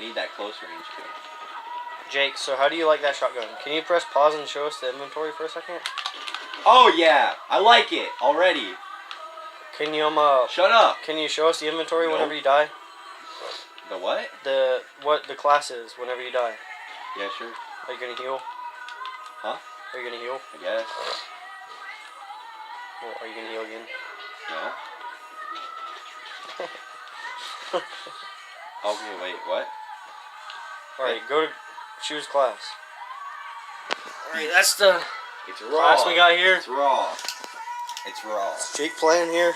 I need that close range kill. Jake, so how do you like that shotgun? Can you press pause and show us the inventory for a second? Oh yeah, I like it already. Can you Shut up. Can you show us the inventory Nope. whenever you die? The what? What the class is whenever you die. Yeah, sure. Are you gonna heal? Huh? Are you gonna heal? I guess. Well, are you gonna heal again? No. Okay, wait, what? Alright, go to choose class. Alright, that's the It's raw. class we got here. It's raw. It's raw. Jake playing here.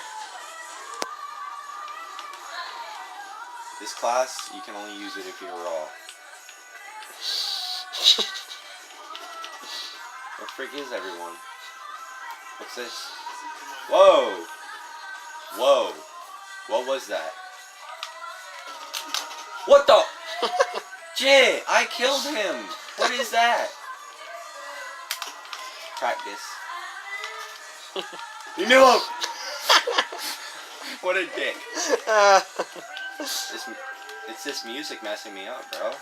This class, you can only use it if you're raw. Where frick is everyone? What's this? Whoa! Whoa! What was that? What the? Jit! I killed him! What is that? Practice. You knew him! What a dick. It's this music messing me up, bro.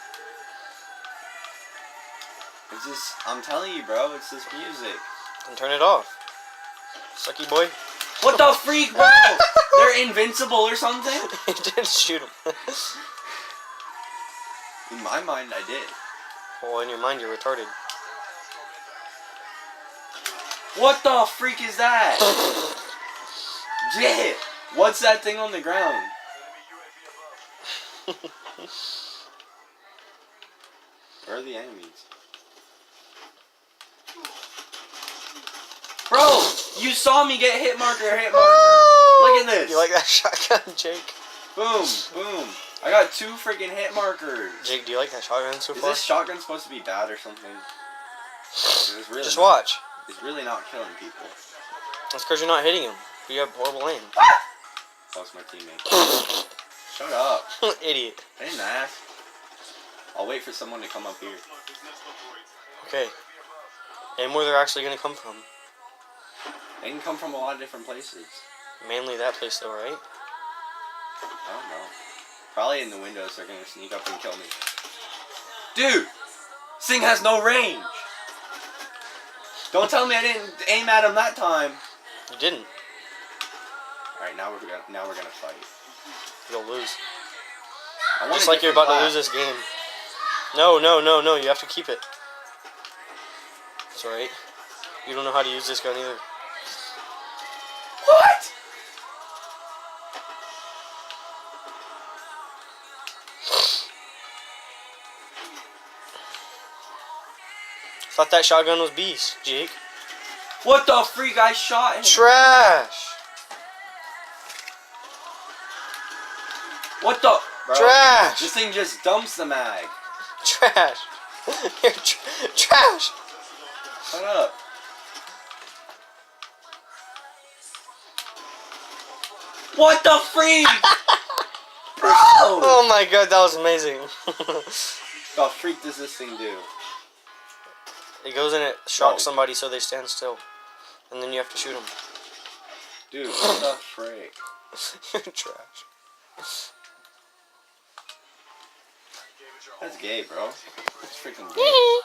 It's this, I'm telling you, bro, it's this music. And turn it off. Sucky boy. What the freak, bro? They're invincible or something? You didn't shoot him. In my mind, I did. Well, in your mind, you're retarded. What the freak is that? Jit! What's that thing on the ground? Where are the enemies? Bro! You saw me get hit marker, hit marker! Look at this! You like that shotgun, Jake? Boom, boom. I got 2 freaking hit markers. Jake, do you like that shotgun so Is far? this shotgun supposed to be bad or something? It's really Just not. watch. It's really not killing people. That's because you're not hitting him. You have horrible aim. That's my teammate. Shut up. Idiot. I didn't ask. I'll wait for someone to come up here. Okay. And where they're actually going to come from. They can come from a lot of different places. Mainly that place though, right? I don't know. Probably in the windows they're gonna sneak up and kill me. Dude! This thing has no range! Don't tell me I didn't aim at him that time! You didn't. Alright, now we're gonna fight. You'll lose. I want Just a like you're different about to class. lose this game. No, no, no, no. You have to keep it. It's alright. You don't know how to use this gun either. What?! Thought that shotgun was beast, Jake. What the freak? I shot him! Trash! What the? Bro, Trash! this thing just dumps the mag. Trash! You're trash! Shut up. What the freak? Bro! Oh my god, that was amazing. The freak does this thing do? It goes in, it shocks Oh. somebody so they stand still. And then you have to shoot them. Dude, what the freak? You're trash. That's gay, bro. That's freaking gay.